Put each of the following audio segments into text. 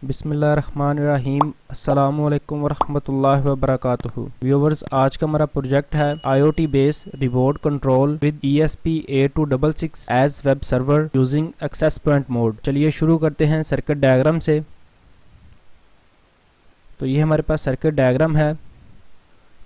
बिस्मिल्लाहिर्रहमानिर्रहीम। अस्सलामुअलैकुम वरहमतुल्लाहि वबरकातुहू। व्यूवर्स, आज का हमारा प्रोजेक्ट है IoT base remote control with ESP8266 as web server using access point mode. चलिए शुरू करते हैं सर्किट डायग्राम से। तो ये हमारे पास सर्किट डायग्राम है।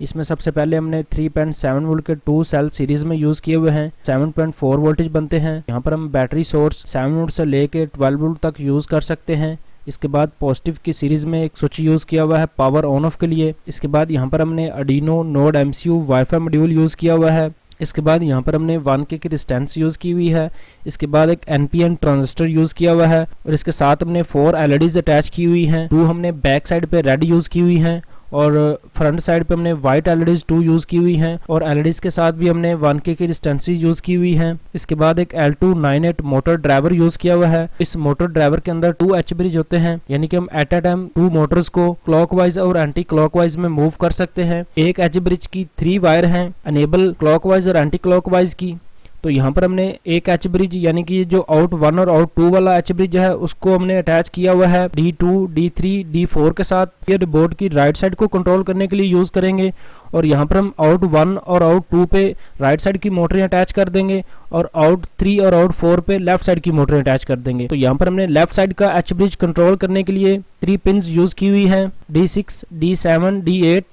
इसमें सबसे पहले हमने 3.7 वोल्ट के 2 सेल सीरीज में यूज़ किए हुए हैं। 7.4 वोल्टेज बनते हैं। यहाँ पर हम बैटरी सोर्स 7 वोल्ट से लेके 12 वोल्ट तक यूज़ कर सकते हैं। इसके बाद पॉजिटिव की सीरीज में एक स्विच यूज़ किया हुआ है पावर ऑन ऑफ के लिए। इसके बाद यहाँ पर हमने Arduino node MCU wifi module use किया हुआ है। इसके बाद यहाँ पर हमने 1K की रेजिस्टेंस यूज़ की हुई है। इसके बाद एक NPN ट्रांजिस्टर यूज़ किया हुआ है और इसके साथ हमने 4 LEDs अटैच की हुई हैं। 2 हमने बैक साइड पे रेड यूज़ की हुई हैं और फ्रंट साइड पे हमने वाइट LEDs 2 यूज़ की हुई हैं और LEDs के साथ भी हमने 1K की रेजिस्टेंस यूज़ की हुई हैं। इसके बाद एक L298 मोटर ड्राइवर यूज़ किया हुआ है। इस मोटर ड्राइवर के अंदर 2 H ब्रिज होते हैं, यानी कि हम एट अ टाइम 2 मोटर्स को क्लॉकवाइज और एंटी क्लॉकवाइज में मूव कर सकते हैं। एक H ब्रिज की 3 वायर हैं, अनेबल क्लॉकवाइज और एंटी क्लॉकवाइज की। तो यहाँ पर हमने एक H ब्रिज यानी कि जो आउट 1 और आउट 2 वाला H ब्रिज है उसको हमने अटैच किया हुआ है D2, D3, D4 के साथ। ये बोर्ड की राइट साइड को कंट्रोल करने के लिए यूज़ करेंगे और यहाँ पर हम आउट 1 और आउट 2 पे राइट साइड की मोटरें अटैच कर देंगे और आउट 3 और आउट 4 पे लेफ्ट साइड की मोटरें अटैच कर देंगे। तो यहाँ पर हमने लेफ्ट साइड का H ब्रिज कंट्रोल करने के लिए 3 पिंस यूज़ की हुई हैं, D6, D7, D8।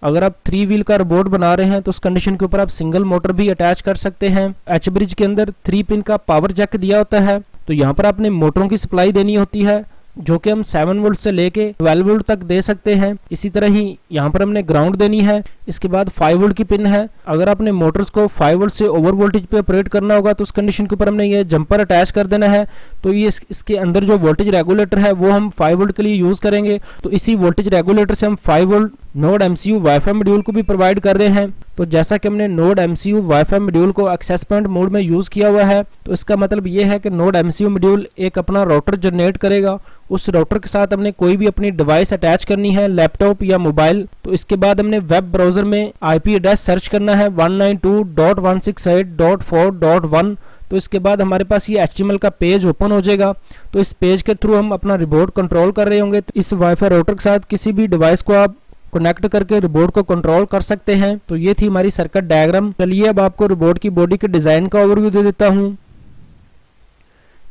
अगर आप 3 व्हील का रोबोट बना रहे हैं तो उस कंडीशन के ऊपर आप सिंगल मोटर भी अटैच कर सकते हैं। H ब्रिज के अंदर 3 पिन का पावर जैक दिया होता है। तो यहाँ पर आपने मोटरों की सप्लाई देनी होती है जो कि हम 7 वोल्ट से लेके 12 वोल्ट तक दे सकते हैं। इसी तरह ही यहाँ पर हमने ग्राउंड देनी है। इसके बाद 5 वोल्ट की पिन है। अगर आपने मोटर्स को 5 वोल्ट से ओवर वोल्टेज पे ऑपरेट करना होगा तो उस कंडीशन के ऊपर हमने ये जंपर अटैच कर देना है। तो ये इसके अंदर जो वोल्टेज रेगुलेटर है वो हम 5 वोल्ट के लिए यूज़ करेंगे। तो इसी वोल्टेज रेगुलेटर से हम 5 volt node MCU wifi module को भी प्रोवाइड कर रहे हैं। तो जैसा कि हमने नोड MCU वाईफाई मॉड्यूल को एक्सेस पॉइंट मोड में यूज़ किया हुआ है, तो इसका मतलब ये है कि नोड MCU मॉड्यूल एक अपना राउटर जनरेट करेगा। उस राउटर के साथ हमने कोई भी अपनी डिवाइस अटैच करनी है, लैपटॉप या मोबाइल। तो इसके बाद हमने वेब ब्राउज़र में IP एड्रेस सर्च करना है 192.168.4.1। तो इसके बाद हमारे पास ये HTML का पेज ओपन हो जाएगा। तो इस पेज के थ्रू हम अपना रिमोट कंट्रोल कर रहे होंगे। तो इस वाईफाई राउटर के साथ किसी भी डिवाइस को आप कनेक्ट करके रिमोट को कंट्रोल कर सकते हैं। तो ये थी हमारी सर्किट डायग्राम। चलिए अब आपको रिमोट की बॉडी के डिज़ाइन का ओवरव्यू दे देता हूँ।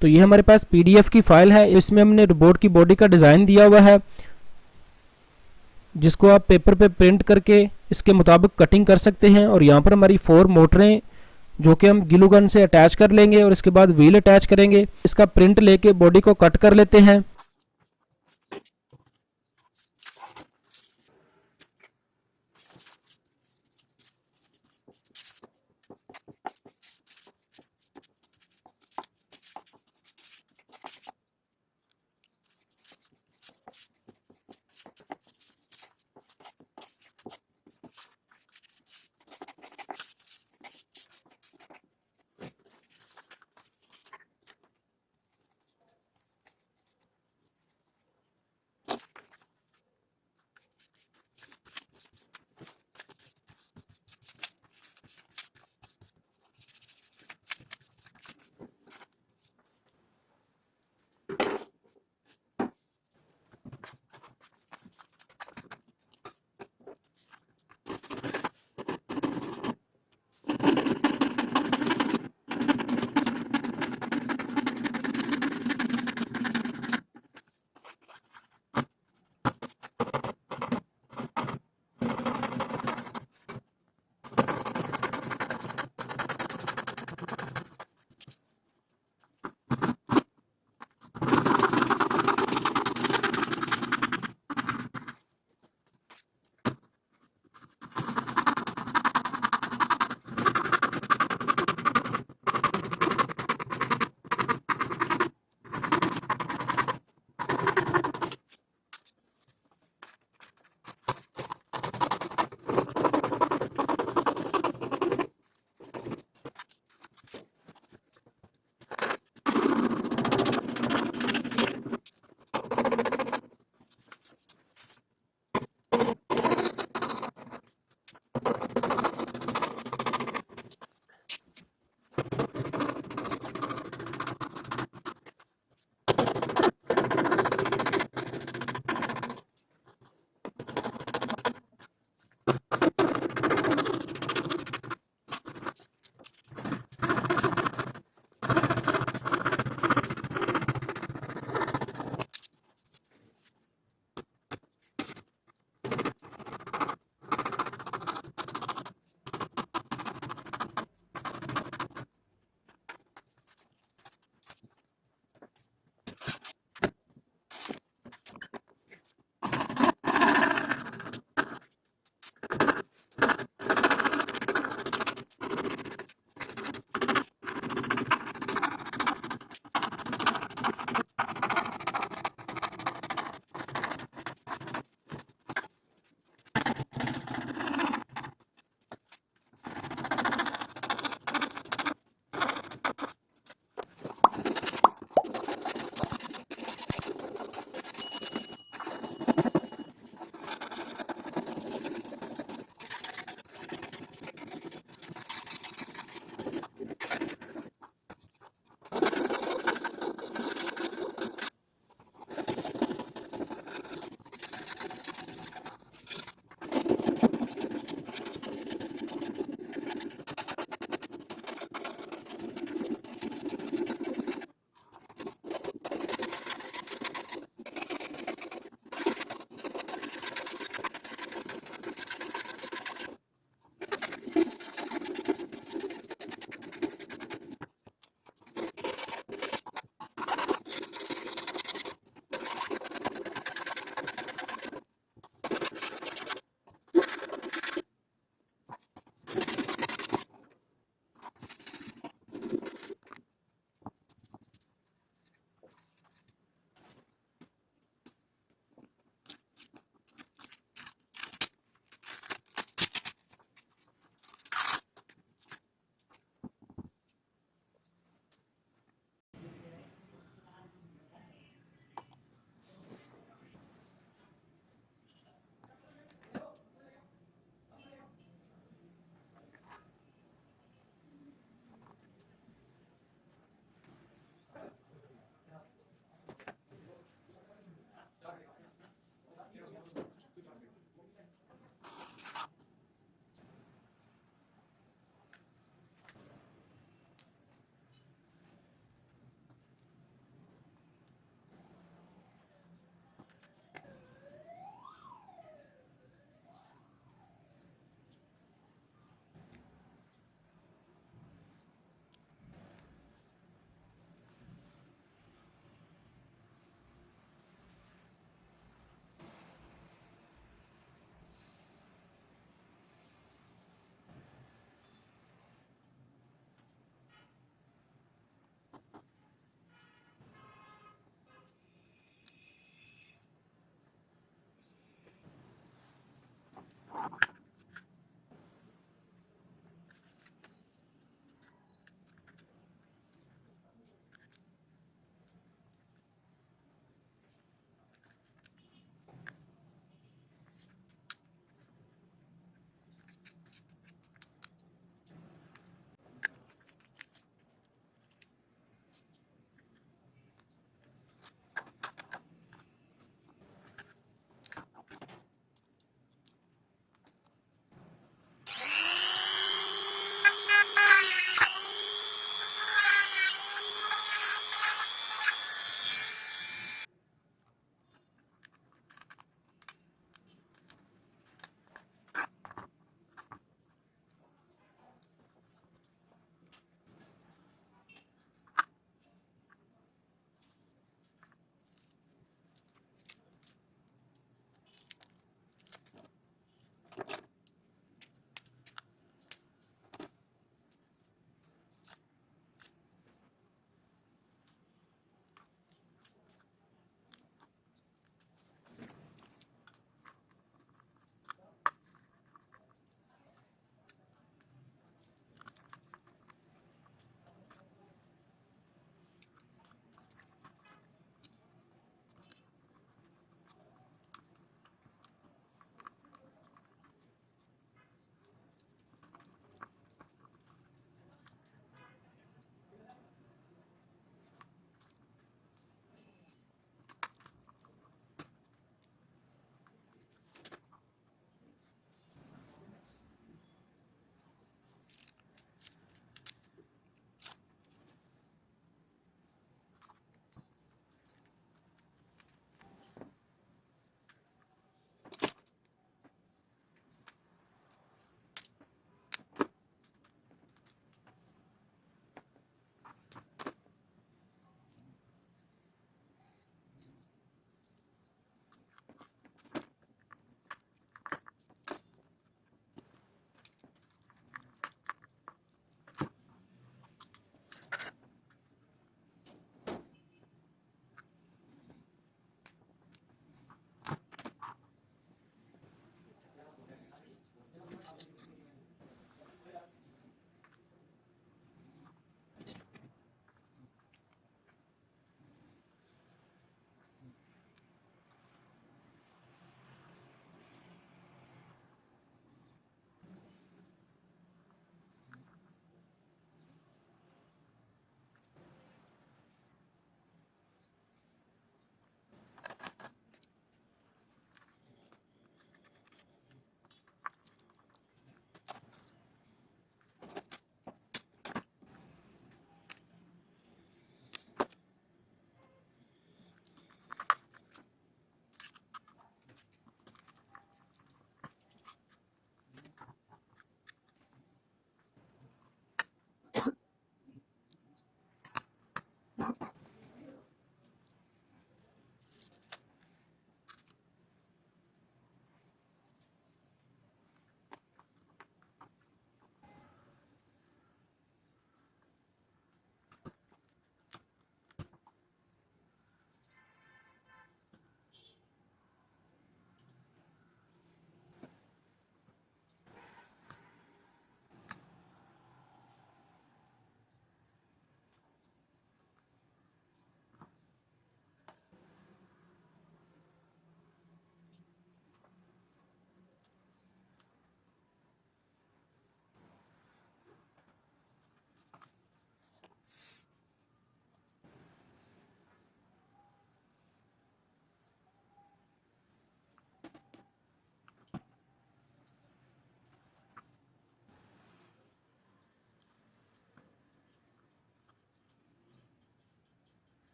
तो ये हमारे पास PDF की फाइल है। इसमें हमने रिमोट की बॉडी का डिज़ाइन दिया हुआ है जिसको आप पेपर पे प्रिंट करके इसके मुताबिक कटिंग कर सकते हैं। और यहाँ पर हमारी 4 मोटरें जो कि हम ग्लू गन से अटैच कर लेंगे और इसके बाद व्हील अटैच करेंगे। इसका प्रिंट लेके बॉडी को कट कर लेते हैं।